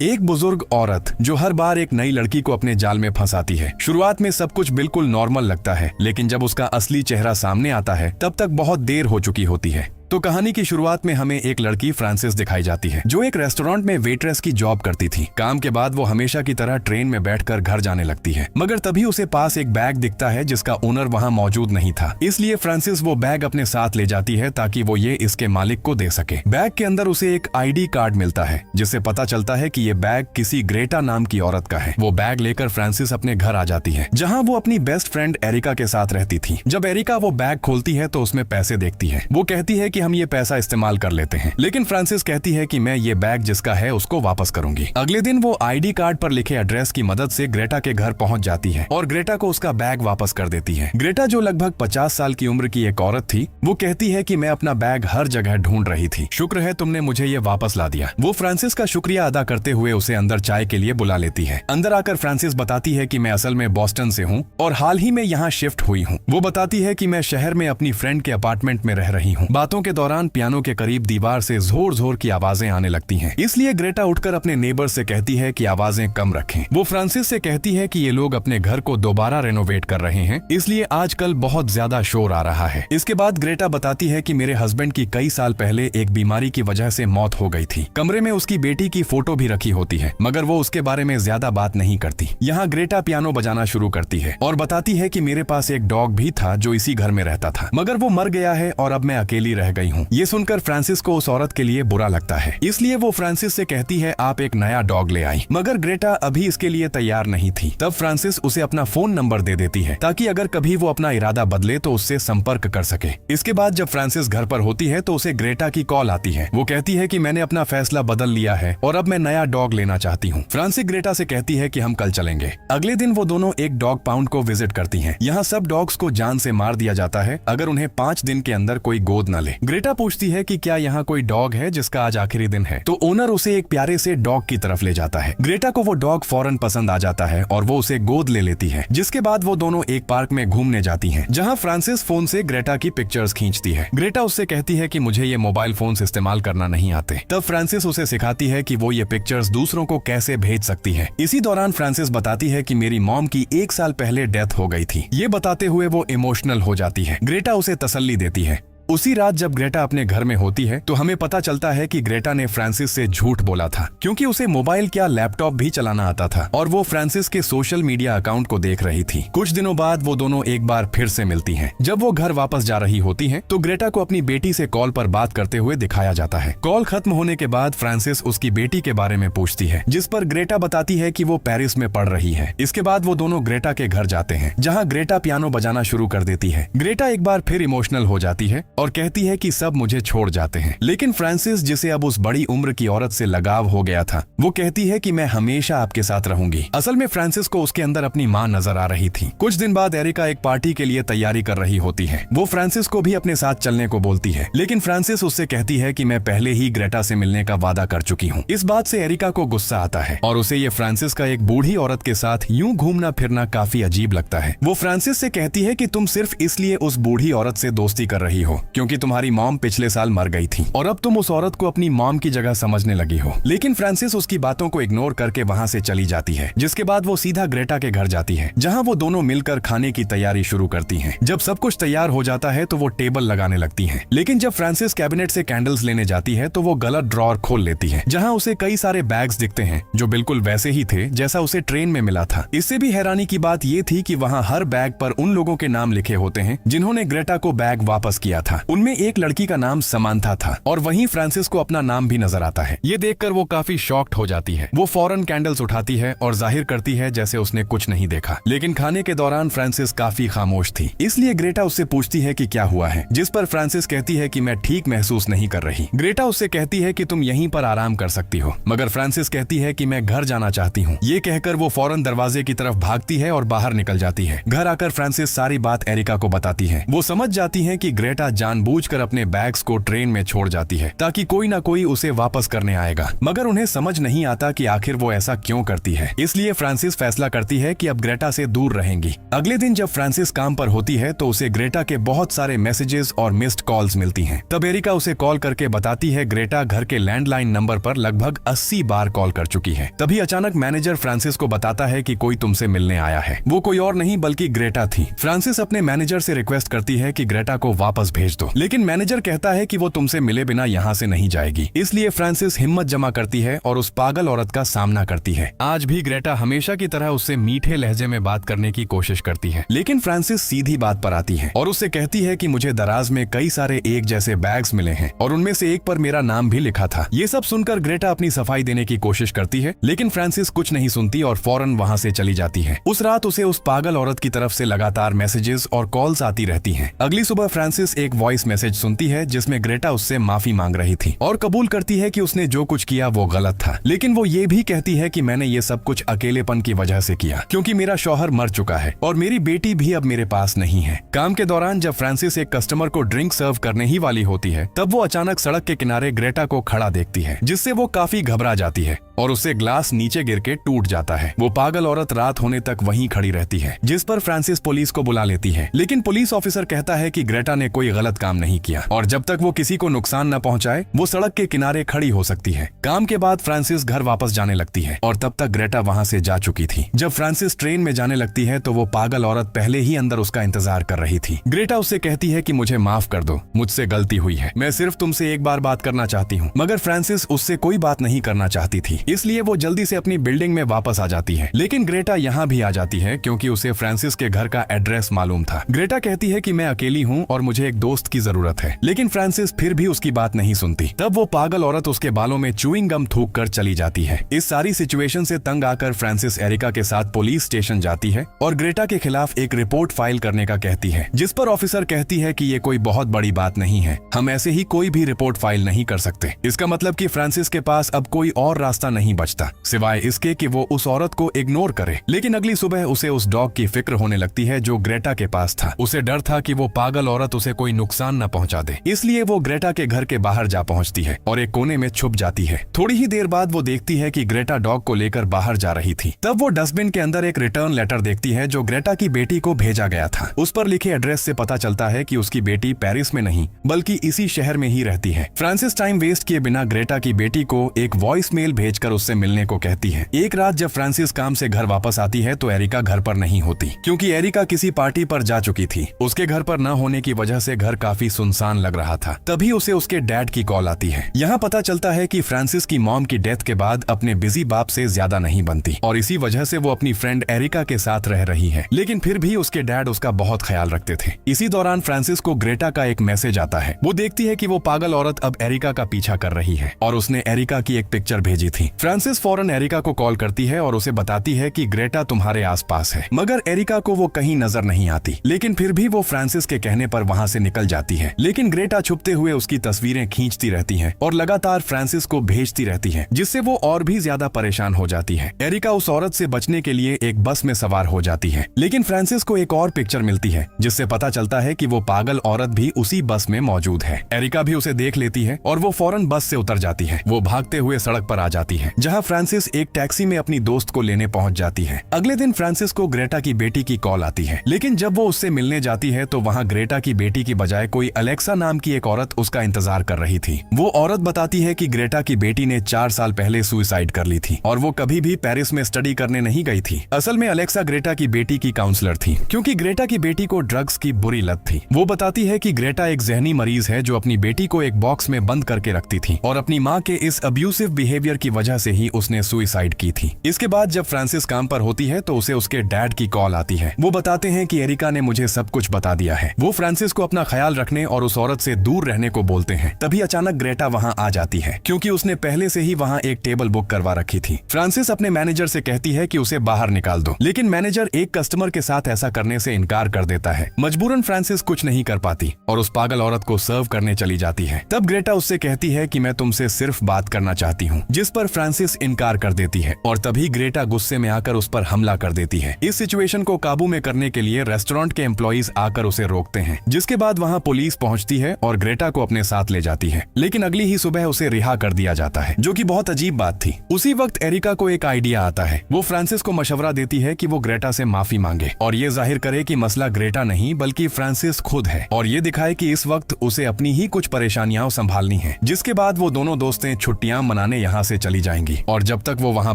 एक बुजुर्ग औरत जो हर बार एक नई लड़की को अपने जाल में फंसाती है। शुरुआत में सब कुछ बिल्कुल नॉर्मल लगता है, लेकिन जब उसका असली चेहरा सामने आता है तब तक बहुत देर हो चुकी होती है। तो कहानी की शुरुआत में हमें एक लड़की फ्रांसिस दिखाई जाती है, जो एक रेस्टोरेंट में वेट्रेस की जॉब करती थी। काम के बाद वो हमेशा की तरह ट्रेन में बैठकर घर जाने लगती है, मगर तभी उसे पास एक बैग दिखता है जिसका ओनर वहाँ मौजूद नहीं था। इसलिए फ्रांसिस वो बैग अपने साथ ले जाती है ताकि वो ये इसके मालिक को दे सके। बैग के अंदर उसे एक ID कार्ड मिलता है, जिससे पता चलता है कि ये बैग किसी ग्रेटा नाम की औरत का है। वो बैग लेकर फ्रांसिस अपने घर आ जाती है, जहाँ वो अपनी बेस्ट फ्रेंड एरिका के साथ रहती थी। जब एरिका वो बैग खोलती है तो उसमें पैसे देखती है। वो कहती है कि हम ये पैसा इस्तेमाल कर लेते हैं, लेकिन फ्रांसिस कहती है कि मैं ये बैग जिसका है उसको वापस करूंगी। अगले दिन वो ID कार्ड पर लिखे एड्रेस की मदद से ग्रेटा के घर पहुंच जाती है और ग्रेटा को उसका बैग वापस कर देती है। ग्रेटा, जो लगभग 50 साल की उम्र की एक औरत थी, वो कहती है कि मैं अपना बैग हर जगह ढूंढ रही थी, शुक्र है तुमने मुझे ये वापस ला दिया। वो फ्रांसिस का शुक्रिया अदा करते हुए उसे अंदर चाय के लिए बुला लेती है। अंदर आकर फ्रांसिस बताती है कि मैं असल में बॉस्टन से हूँ और हाल ही में यहाँ शिफ्ट हुई हूँ। वो बताती है कि मैं शहर में अपनी फ्रेंड के अपार्टमेंट में रह रही हूँ। बातों के दौरान पियानो के करीब दीवार से जोर जोर की आवाजें आने लगती हैं, इसलिए ग्रेटा उठकर अपने नेबर से कहती है कि आवाजें कम रखें। वो फ्रांसिस से कहती है कि ये लोग अपने घर को दोबारा रेनोवेट कर रहे हैं, इसलिए आजकल बहुत ज्यादा शोर आ रहा है। इसके बाद ग्रेटा बताती है कि मेरे हस्बैंड की कई साल पहले एक बीमारी की वजह से मौत हो गई थी। कमरे में उसकी बेटी की फोटो भी रखी होती है, मगर वो उसके बारे में ज्यादा बात नहीं करती। यहाँ ग्रेटा पियानो बजाना शुरू करती है और बताती है कि मेरे पास एक डॉग भी था जो इसी घर में रहता था, मगर वो मर गया है और अब मैं अकेली रह गई हूँ। ये सुनकर फ्रांसिस को उस औरत के लिए बुरा लगता है, इसलिए वो फ्रांसिस से कहती है आप एक नया डॉग ले आई, मगर ग्रेटा अभी इसके लिए तैयार नहीं थी। तब फ्रांसिस उसे अपना फोन नंबर दे देती है ताकि अगर कभी वो अपना इरादा बदले तो उससे संपर्क कर सके। इसके बाद जब फ्रांसिस घर पर होती है तो उसे ग्रेटा की कॉल आती है। वो कहती है कि मैंने अपना फैसला बदल लिया है और अब मैं नया डॉग लेना चाहती हूँ। फ्रांसिस ग्रेटा से कहती है कि हम कल चलेंगे। अगले दिन वो दोनों एक डॉग पाउंड को विजिट करती हैं। यहाँ सब डॉग्स को जान से मार दिया जाता है अगर उन्हें 5 दिन के अंदर कोई गोद न ले। ग्रेटा पूछती है कि क्या यहाँ कोई डॉग है जिसका आज आखिरी दिन है, तो ओनर उसे एक प्यारे से डॉग की तरफ ले जाता है। ग्रेटा को वो डॉग फौरन पसंद आ जाता है और वो उसे गोद ले लेती है, जिसके बाद वो दोनों एक पार्क में घूमने जाती हैं, जहां फ्रांसिस फोन से ग्रेटा की पिक्चर्स खींचती है। ग्रेटा उससे कहती है कि मुझे ये मोबाइल फोन्स इस्तेमाल करना नहीं आते। तब फ्रांसिस उसे सिखाती है कि वो ये पिक्चर्स दूसरों को कैसे भेज सकती है। इसी दौरान फ्रांसिस बताती है कि मेरी मॉम की 1 साल पहले डेथ हो गई थी। ये बताते हुए वो इमोशनल हो जाती है। ग्रेटा उसे तसल्ली देती है। उसी रात जब ग्रेटा अपने घर में होती है तो हमें पता चलता है कि ग्रेटा ने फ्रांसिस से झूठ बोला था, क्योंकि उसे मोबाइल क्या लैपटॉप भी चलाना आता था और वो फ्रांसिस के सोशल मीडिया अकाउंट को देख रही थी। कुछ दिनों बाद वो दोनों एक बार फिर से मिलती हैं। जब वो घर वापस जा रही होती हैं तो ग्रेटा को अपनी बेटी से कॉल पर बात करते हुए दिखाया जाता है। कॉल खत्म होने के बाद फ्रांसिस उसकी बेटी के बारे में पूछती है, जिस पर ग्रेटा बताती है कि वो पेरिस में पढ़ रही है। इसके बाद वो दोनों ग्रेटा के घर जाते हैं, जहाँ ग्रेटा पियानो बजाना शुरू कर देती है। ग्रेटा एक बार फिर इमोशनल हो जाती है और कहती है कि सब मुझे छोड़ जाते हैं, लेकिन फ्रांसिस, जिसे अब उस बड़ी उम्र की औरत से लगाव हो गया था, वो कहती है कि मैं हमेशा आपके साथ रहूंगी। असल में फ्रांसिस को उसके अंदर अपनी माँ नजर आ रही थी। कुछ दिन बाद एरिका एक पार्टी के लिए तैयारी कर रही होती है। वो फ्रांसिस को भी अपने साथ चलने को बोलती है, लेकिन फ्रांसिस उससे कहती है कि मैं पहले ही ग्रेटा से मिलने का वादा कर चुकी हूँ। इस बात से एरिका को गुस्सा आता है और उसे ये फ्रांसिस का एक बूढ़ी औरत के साथ यूं घूमना फिरना काफी अजीब लगता है। वो फ्रांसिस से कहती है कि तुम सिर्फ इसलिए उस बूढ़ी औरत से दोस्ती कर रही हो क्योंकि तुम्हारी मॉम पिछले साल मर गई थी और अब तुम उस औरत को अपनी मॉम की जगह समझने लगी हो। लेकिन फ्रांसिस उसकी बातों को इग्नोर करके वहाँ से चली जाती है, जिसके बाद वो सीधा ग्रेटा के घर जाती है, जहाँ वो दोनों मिलकर खाने की तैयारी शुरू करती हैं। जब सब कुछ तैयार हो जाता है तो वो टेबल लगाने लगती हैं, लेकिन जब फ्रांसिस कैबिनेट से कैंडल्स लेने जाती है तो वो गलत ड्रॉर खोल लेती है, जहाँ उसे कई सारे बैग्स दिखते हैं जो बिल्कुल वैसे ही थे जैसा उसे ट्रेन में मिला था। इससे भी हैरानी की बात ये थी कि वहाँ हर बैग पर उन लोगों के नाम लिखे होते हैं जिन्होंने ग्रेटा को बैग वापस किया था। उनमें एक लड़की का नाम समांथा था और वहीं फ्रांसिस को अपना नाम भी नजर आता है। ये देखकर वो काफी शॉक्ड हो जाती है। वो फौरन कैंडल्स उठाती है और जाहिर करती है जैसे उसने कुछ नहीं देखा, लेकिन खाने के दौरान फ्रांसिस काफी खामोश थी, इसलिए ग्रेटा उससे पूछती है कि क्या हुआ है, जिस पर फ्रांसिस कहती है कि मैं ठीक महसूस नहीं कर रही। ग्रेटा उससे कहती है कि तुम यहीं पर आराम कर सकती हो, मगर फ्रांसिस कहती है कि मैं घर जाना चाहती हूँ। ये कहकर वो फौरन दरवाजे की तरफ भागती है और बाहर निकल जाती है। घर आकर फ्रांसिस सारी बात एरिका को बताती है। वो समझ जाती है कि ग्रेटा जानबूझकर अपने बैग्स को ट्रेन में छोड़ जाती है ताकि कोई ना कोई उसे वापस करने आएगा, मगर उन्हें समझ नहीं आता कि आखिर वो ऐसा क्यों करती है। इसलिए फ्रांसिस फैसला करती है कि अब ग्रेटा से दूर रहेंगी। अगले दिन जब फ्रांसिस काम पर होती है तो उसे ग्रेटा के बहुत सारे मैसेजेस और मिस्ड कॉल्स मिलती हैं। तब एरिका उसे कॉल करके बताती है ग्रेटा घर के लैंडलाइन नंबर पर लगभग 80 बार कॉल कर चुकी है। तभी अचानक मैनेजर फ्रांसिस को बताता है कि कोई तुमसे मिलने आया है। वो कोई और नहीं बल्कि ग्रेटा थी। फ्रांसिस अपने मैनेजर से रिक्वेस्ट करती है कि ग्रेटा को वापस भेज दो, लेकिन मैनेजर कहता है कि वो तुमसे मिले बिना यहाँ से नहीं जाएगी। इसलिए फ्रांसिस हिम्मत जमा करती है और उस पागल औरत का सामना करती है। आज भी ग्रेटा हमेशा की तरह उससे मीठे लहजे में बात करने की कोशिश करती है, लेकिन फ्रांसिस सीधी बात पर आती है और उससे कहती है कि मुझे दराज में कई सारे एक जैसे बैग्स मिले हैं और उनमें से एक पर मेरा नाम भी लिखा था। ये सब सुनकर ग्रेटा अपनी सफाई देने की कोशिश करती है, लेकिन फ्रांसिस कुछ नहीं सुनती और फौरन वहाँ से चली जाती है। उस रात उसे उस पागल औरत की तरफ से लगातार मैसेजेस और कॉल्स आती रहती हैं। अगली सुबह फ्रांसिस एक वॉइस मैसेज सुनती है जिसमें ग्रेटा उससे माफी मांग रही थी और कबूल करती है कि उसने जो कुछ किया वो गलत था, लेकिन वो ये भी कहती है कि मैंने ये सब कुछ अकेलेपन की वजह से किया क्योंकि मेरा शौहर मर चुका है और मेरी बेटी भी अब मेरे पास नहीं है। काम के दौरान जब फ्रांसिस एक कस्टमर को ड्रिंक सर्व करने ही वाली होती है तब वो अचानक सड़क के किनारे ग्रेटा को खड़ा देखती है, जिससे वो काफी घबरा जाती है और उससे ग्लास नीचे गिर के टूट जाता है। वो पागल औरत रात होने तक वहीं खड़ी रहती है, जिस पर फ्रांसिस पुलिस को बुला लेती है, लेकिन पुलिस ऑफिसर कहता है कि ग्रेटा ने कोई गलत काम नहीं किया और जब तक वो किसी को नुकसान न पहुंचाए वो सड़क के किनारे खड़ी हो सकती है। काम के बाद फ्रांसिस घर वापस जाने लगती है और तब तक ग्रेटा वहां से जा चुकी थी। जब फ्रांसिस ट्रेन में जाने लगती है तो वो पागल औरत पहले ही अंदर उसका इंतजार कर रही थी। ग्रेटा उससे कहती है कि मुझे माफ कर दो, मुझसे गलती हुई है, मैं सिर्फ तुमसे एक बार बात करना चाहती हूँ। मगर फ्रांसिस उससे कोई बात नहीं करना चाहती थी, इसलिए वो जल्दी से अपनी बिल्डिंग में वापस आ जाती है। लेकिन ग्रेटा यहाँ भी आ जाती है क्योंकि उसे फ्रांसिस के घर का एड्रेस मालूम था। ग्रेटा कहती है कि मैं अकेली हूँ और मुझे एक दोस्त की जरूरत है, लेकिन फ्रांसिस फिर भी उसकी बात नहीं सुनती। तब वो पागल औरत उसके बालों में च्युइंग गम थूक कर चली जाती है। इस सारी सिचुएशन से तंग आकर फ्रांसिस एरिका के साथ पुलिस स्टेशन जाती है और ग्रेटा के खिलाफ एक रिपोर्ट फाइल करने का कहती है, जिस पर ऑफिसर कहती है कि ये कोई बहुत बड़ी बात नहीं है, हम ऐसे ही कोई भी रिपोर्ट फाइल नहीं कर सकते। इसका मतलब कि फ्रांसिस के पास अब कोई और रास्ता नहीं बचता सिवाय इसके कि वो उस औरत को इग्नोर करे। लेकिन अगली सुबह उसे उस डॉग की फिक्र होने लगती है जो ग्रेटा के पास था। उसे डर था कि वो पागल औरत उसे कोई नुकसान न पहुंचा दे, इसलिए वो ग्रेटा के घर के बाहर जा पहुंचती है और एक कोने में छुप जाती है। थोड़ी ही देर बाद वो देखती है कि ग्रेटा डॉग को लेकर बाहर जा रही थी। तब वो डस्टबिन के अंदर एक रिटर्न लेटर देखती है जो ग्रेटा की बेटी को भेजा गया था। उस पर लिखे एड्रेस से पता चलता है कि उसकी बेटी पेरिस में नहीं बल्कि इसी शहर में ही रहती है। फ्रांसिस टाइम वेस्ट किए बिना ग्रेटा की बेटी को एक वॉइस मेल भेजकर उससे मिलने को कहती है। एक रात जब फ्रांसिस काम से घर वापस आती है तो एरिका घर पर नहीं होती क्योंकि एरिका किसी पार्टी पर जा चुकी थी। उसके घर पर न होने की वजह से घर काफी सुनसान लग रहा था। तभी उसे उसके डैड की कॉल आती है। यहाँ पता चलता है कि फ्रांसिस की मॉम की डेथ के बाद अपने बिजी बाप से ज्यादा नहीं बनती और इसी वजह से वो अपनी फ्रेंड एरिका के साथ रह रही है, लेकिन फिर भी उसके डैड उसका बहुत ख्याल रखते थे। इसी दौरान फ्रांसिस को ग्रेटा का एक मैसेज आता है। वो देखती है कि वो पागल औरत अब एरिका का पीछा कर रही है और उसने एरिका की एक पिक्चर भेजी थी। फ्रांसिस फौरन एरिका को कॉल करती है और उसे बताती है कि ग्रेटा तुम्हारे आसपास है, मगर एरिका को वो कहीं नजर नहीं आती। लेकिन फिर भी वो फ्रांसिस के कहने पर वहाँ से निकल जाती है। लेकिन ग्रेटा छुपते हुए उसकी तस्वीरें खींचती रहती है और लगातार फ्रांसिस को भेजती रहती है, जिससे वो और भी ज्यादा परेशान हो जाती है। एरिका उस औरत से बचने के लिए एक बस में सवार हो जाती है, लेकिन फ्रांसिस को एक और पिक्चर मिलती है जिससे पता चलता है कि वो पागल औरत भी उसी बस में मौजूद है। एरिका भी उसे देख लेती है और वो फौरन बस से उतर जाती है। वो भागते हुए सड़क पर आ जाती है जहाँ फ्रांसिस एक टैक्सी में अपनी दोस्त को लेने पहुंच जाती है। अगले दिन फ्रांसिस को ग्रेटा की बेटी की कॉल आती है, लेकिन जब वो उससे मिलने जाती है तो वहाँ ग्रेटा की बेटी की बजाय कोई अलेक्सा नाम की एक औरत उसका इंतजार कर रही थी। वो औरत बताती है कि ग्रेटा की बेटी ने 4 साल पहले सुसाइड कर ली थी और वो कभी भी पेरिस में स्टडी करने नहीं गई थी। असल में अलेक्सा ग्रेटा की बेटी की काउंसलर थी क्योंकि ग्रेटा की बेटी को ड्रग्स की बुरी लत थी। वो बताती है कि ग्रेटा एक जहनी मरीज है जो अपनी बेटी को एक बॉक्स में बंद करके रखती थी और अपनी माँ के इस अब्यूसिव बिहेवियर की वजह से ही उसने सुसाइड की थी। इसके बाद जब फ्रांसिस काम पर होती है तो उसे उसके डैड की कॉल आती है। वो बताते हैं कि एरिका ने मुझे सब कुछ बता दिया है। वो फ्रांसिस को अपना ख्याल रखने और उस औरत से दूर रहने को बोलते हैं। तभी अचानक ग्रेटा वहाँ आ जाती है क्योंकि उसने पहले से ही वहाँ एक टेबल बुक करवा रखी थी। फ्रांसिस अपने मैनेजर से कहती है कि उसे बाहर निकाल दो, लेकिन मैनेजर एक कस्टमर के साथ ऐसा करने से इनकार कर देता है। मजबूरन फ्रांसिस कुछ नहीं कर पाती और उस पागल औरत को सर्व करने चली जाती है। तब ग्रेटा उससे कहती है कि मैं तुमसे सिर्फ बात करना चाहती हूँ, जिस पर फ्रांसिस इनकार कर देती है और तभी ग्रेटा गुस्से में आकर उस पर हमला कर देती है। इस सिचुएशन को काबू में करने के लिए रेस्टोरेंट के एम्प्लॉइज आकर उसे रोकते हैं, जिसके बाद वहाँ वहाँ पुलिस पहुँचती है और ग्रेटा को अपने साथ ले जाती है, लेकिन अगली ही सुबह उसे रिहा कर दिया जाता है, जो कि बहुत अजीब बात थी। उसी वक्त एरिका को एक आइडिया आता है। वो फ्रांसिस को मशवरा देती है कि वो ग्रेटा से माफी मांगे और ये जाहिर करे कि मसला ग्रेटा नहीं बल्कि फ्रांसिस खुद है, और ये दिखाए कि इस वक्त उसे अपनी ही कुछ परेशानियां संभालनी है। जिसके बाद वो दोनों दोस्तें छुट्टियां मनाने यहाँ से चली जाएंगी, और जब तक वो वहाँ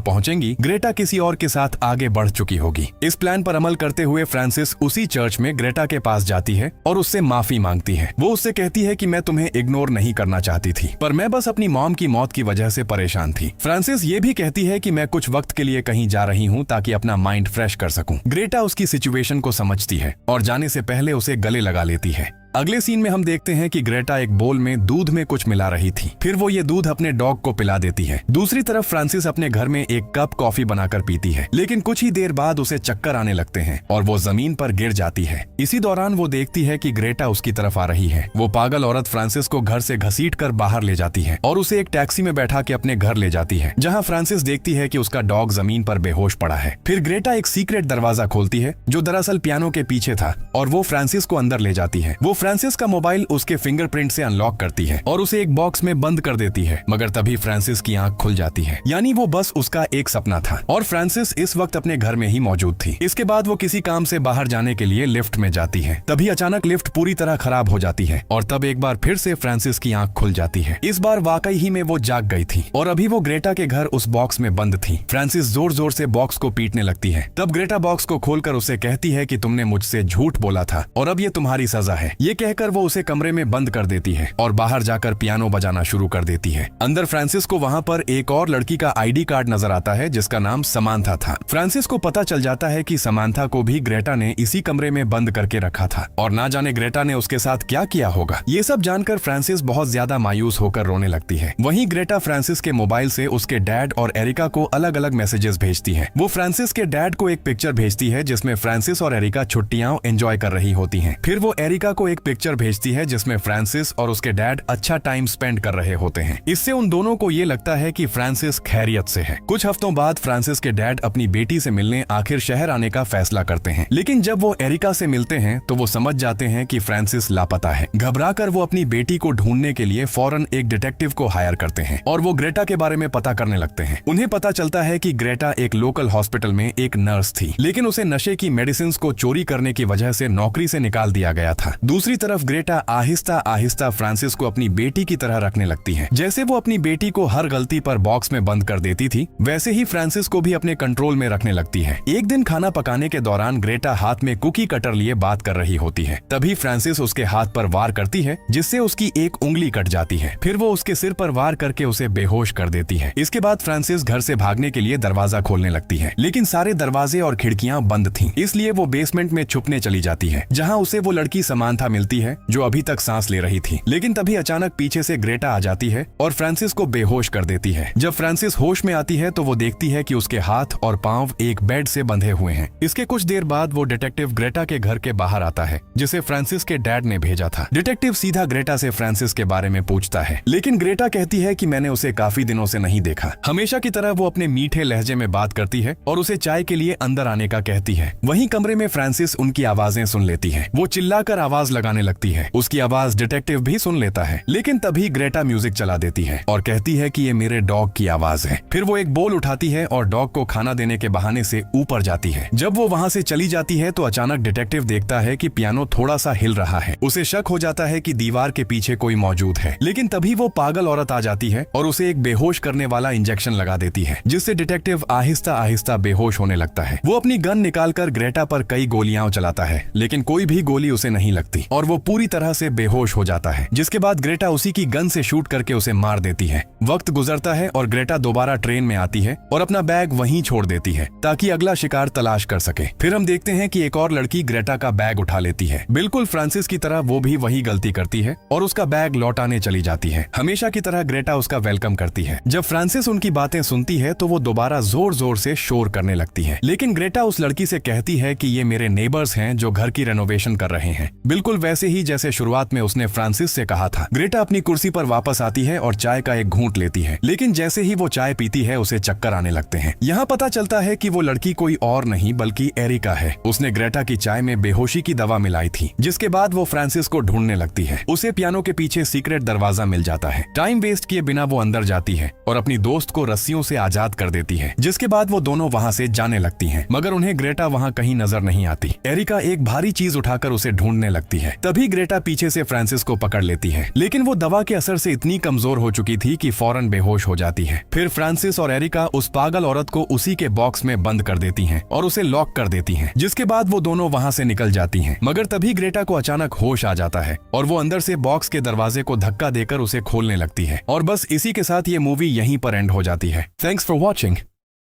पहुँचेंगी ग्रेटा किसी और के साथ आगे बढ़ चुकी होगी। इस प्लान पर अमल करते हुए फ्रांसिस उसी चर्च में ग्रेटा के पास जाती है और उससे माफी मांगती है। वो उससे कहती है कि मैं तुम्हें इग्नोर नहीं करना चाहती थी, पर मैं बस अपनी मॉम की मौत की वजह से परेशान थी। फ्रांसिस ये भी कहती है कि मैं कुछ वक्त के लिए कहीं जा रही हूँ ताकि अपना माइंड फ्रेश कर सकूं। ग्रेटा उसकी सिचुएशन को समझती है और जाने से पहले उसे गले लगा लेती है। अगले सीन में हम देखते हैं कि ग्रेटा एक बोल में दूध में कुछ मिला रही थी, फिर वो ये दूध अपने डॉग को पिला देती है। दूसरी तरफ फ्रांसिस अपने घर में एक कप कॉफी बनाकर पीती है, लेकिन कुछ ही देर बाद उसे चक्कर आने लगते हैं और वो जमीन पर गिर जाती है। इसी दौरान वो देखती है कि ग्रेटा उसकी तरफ आ रही है। वो पागल औरत फ्रांसिस को घर से घसीट कर बाहर ले जाती है और उसे एक टैक्सी में बैठा के अपने घर ले जाती है, जहाँ फ्रांसिस देखती है कि उसका डॉग जमीन पर बेहोश पड़ा है। फिर ग्रेटा एक सीक्रेट दरवाजा खोलती है जो दरअसल पियानो के पीछे था, और वो फ्रांसिस को अंदर ले जाती है। वो फ्रांसिस का मोबाइल उसके फिंगरप्रिंट से अनलॉक करती है और उसे एक बॉक्स में बंद कर देती है, मगर तभी फ्रांसिस की आंख खुल जाती है। यानी वो बस उसका एक सपना था और फ्रांसिस इस वक्त अपने घर में ही मौजूद थी। इसके बाद वो किसी काम से बाहर जाने के लिए लिफ्ट में जाती है, तभी अचानक लिफ्ट पूरी तरह खराब हो जाती है और तब एक बार फिर से फ्रांसिस की आंख खुल जाती है। इस बार वाकई ही में वो जाग गई थी और अभी वो ग्रेटा के घर उस बॉक्स में बंद थी। फ्रांसिस जोर जोर से बॉक्स को पीटने लगती है। तब ग्रेटा बॉक्स को खोलकर उसे कहती है कि तुमने मुझसे झूठ बोला था और अब ये तुम्हारी सजा है। ये कहकर वो उसे कमरे में बंद कर देती है और बाहर जाकर पियानो बजाना शुरू कर देती है। अंदर फ्रांसिस को वहाँ पर एक और लड़की का आईडी कार्ड नजर आता है जिसका नाम समांथा था। फ्रांसिस को पता चल जाता है कि समांथा को भी ग्रेटा ने इसी कमरे में बंद करके रखा था और ना जाने ग्रेटा ने उसके साथ क्या किया होगा। ये सब जानकर फ्रांसिस बहुत ज्यादा मायूस होकर रोने लगती है। वहीं ग्रेटा फ्रांसिस के मोबाइल से उसके डैड और एरिका को अलग अलग मैसेजेस भेजती है। वो फ्रांसिस के डैड को एक पिक्चर भेजती है जिसमें फ्रांसिस और एरिका छुट्टियां एंजॉय कर रही होती हैं। फिर वो एरिका को एक पिक्चर भेजती है जिसमें फ्रांसिस और उसके डैड अच्छा टाइम स्पेंड कर रहे होते हैं। इससे उन दोनों को ये लगता है कि फ्रांसिस खैरियत से है। कुछ हफ्तों बाद फ्रांसिस के डैड अपनी बेटी से मिलने आखिर शहर आने का फैसला करते हैं, लेकिन जब वो एरिका से मिलते हैं तो वो समझ जाते हैं कि फ्रांसिस लापता है। घबराकर वो अपनी बेटी को ढूंढने के लिए फौरन एक डिटेक्टिव को हायर करते हैं और वो ग्रेटा के बारे में पता करने लगते हैं। उन्हें पता चलता है कि ग्रेटा एक लोकल हॉस्पिटल में एक नर्स थी, लेकिन उसे नशे की मेडिसिन को चोरी करने की वजह से नौकरी से निकाल दिया गया था। दूसरी तरफ ग्रेटा आहिस्ता आहिस्ता फ्रांसिस को अपनी बेटी की तरह रखने लगती है। जैसे वो अपनी बेटी को हर गलती पर बॉक्स में बंद कर देती थी, वैसे ही फ्रांसिस को भी अपने कंट्रोल में रखने लगती है। एक दिन खाना पकाने के दौरान ग्रेटा हाथ में कुकी कटर लिए बात कर रही होती है, तभी फ्रांसिस उसके हाथ पर वार करती है जिससे उसकी एक उंगली कट जाती है। फिर वो उसके सिर पर वार करके उसे बेहोश कर देती है। इसके बाद फ्रांसिस घर से भागने के लिए दरवाजा खोलने लगती है, लेकिन सारे दरवाजे और खिड़कियां बंद थीं, इसलिए वो बेसमेंट में छुपने चली जाती है, जहां उसे वो लड़की समांथा मिलती है जो अभी तक सांस ले रही थी। लेकिन तभी अचानक पीछे से ग्रेटा आ जाती है और फ्रांसिस को बेहोश कर देती है। जब फ्रांसिस होश में आती है तो वो देखती है कि उसके हाथ और पांव एक बेड से बंधे हुए हैं। इसके कुछ देर बाद वो डिटेक्टिव ग्रेटा के घर के बाहर आता है जिसे फ्रांसिस के डैड ने भेजा था। डिटेक्टिव सीधा ग्रेटा से फ्रांसिस के बारे में पूछता है, लेकिन ग्रेटा कहती है कि मैंने उसे काफी दिनों से नहीं देखा। हमेशा की तरह वो अपने मीठे लहजे में बात करती है और उसे चाय के लिए अंदर आने का कहती है। वहीं कमरे में फ्रांसिस उनकी आवाजें सुन लेती है। वो चिल्लाकर आवाज लगाने लगती है। उसकी आवाज डिटेक्टिव भी सुन लेता है, लेकिन तभी ग्रेटा म्यूजिक चला देती है और कहती है कि ये मेरे डॉग की आवाज है। फिर वो एक बोल उठाती है और डॉग को खाना देने के बहाने से ऊपर जाती है। जब वो वहाँ से चली जाती है तो अचानक डिटेक्टिव देखता है कि पियानो थोड़ा सा हिल रहा है। उसे शक हो जाता है कि दीवार के पीछे कोई मौजूद है, लेकिन तभी वो पागल औरत आ जाती है और उसे एक बेहोश करने वाला इंजेक्शन लगा देती है, जिससे डिटेक्टिव आहिस्ता आहिस्ता बेहोश होने लगता है। वो अपनी गन निकालकर ग्रेटा पर कई गोलियां चलाता है, लेकिन कोई भी गोली उसे नहीं लगती और वो पूरी तरह से बेहोश हो जाता है। जिसके बाद ग्रेटा उसी की गन से शूट करके उसे मार देती है। वक्त गुजरता है और ग्रेटा दोबारा ट्रेन में आती है और अपना बैग वहीं छोड़ देती है ताकि अगला शिकार तलाश कर सके। फिर हम देखते हैं कि एक और लड़की ग्रेटा का बैग उठा लेती है। बिल्कुल फ्रांसिस की तरह वो भी वही गलती करती है और उसका बैग लौटाने चली जाती है। हमेशा की तरह ग्रेटा उसका वेलकम करती है। जब फ्रांसिस उनकी बातें सुनती है तो वो दोबारा जोर जोर से शोर करने लगती है, लेकिन ग्रेटा उस लड़की से कहती है कि ये मेरे नेबर्स हैं जो घर की रेनोवेशन कर रहे हैं। बिल्कुल वैसे ही जैसे शुरुआत में उसने फ्रांसिस से कहा था। ग्रेटा अपनी कुर्सी पर वापस आती है और चाय का एक घूंट लेती है, लेकिन जैसे ही वो चाय पीती है उसे चक्कर आने लगते हैं। यहाँ पता चलता है कि वो लड़की कोई और नहीं बल्कि एरिका है। उसने ग्रेटा की चाय में बेहोशी की दवा मिलाई थी, जिसके बाद वो फ्रांसिस को ढूंढने लगती है। उसे पियानो के पीछे सीक्रेट दरवाजा मिल जाता है। टाइम वेस्ट किए बिना वो अंदर जाती है और अपनी दोस्त को रस्सियों से आजाद कर देती है, जिसके बाद वो दोनों वहाँ से जाने लगती हैं। मगर उन्हें ग्रेटा वहाँ कहीं नजर नहीं आती। एरिका एक भारी चीज उठाकर उसे ढूंढने लगती है। तभी ग्रेटा पीछे से फ्रांसिस को पकड़ लेती है, लेकिन वो दवा के असर से इतनी कमजोर हो चुकी थी कि फौरन बेहोश हो जाती है। फिर फ्रांसिस और एरिका उस पागल औरत को उसी के बॉक्स में बंद कर देती हैं और उसे लॉक कर देती हैं, जिसके बाद वो दोनों वहाँ से निकल जाती हैं। मगर तभी ग्रेटा को अचानक होश आ जाता है और वो अंदर से बॉक्स के दरवाजे को धक्का देकर उसे खोलने लगती है। और बस इसी के साथ ये मूवी यहीं पर एंड हो जाती है। Thanks for watching.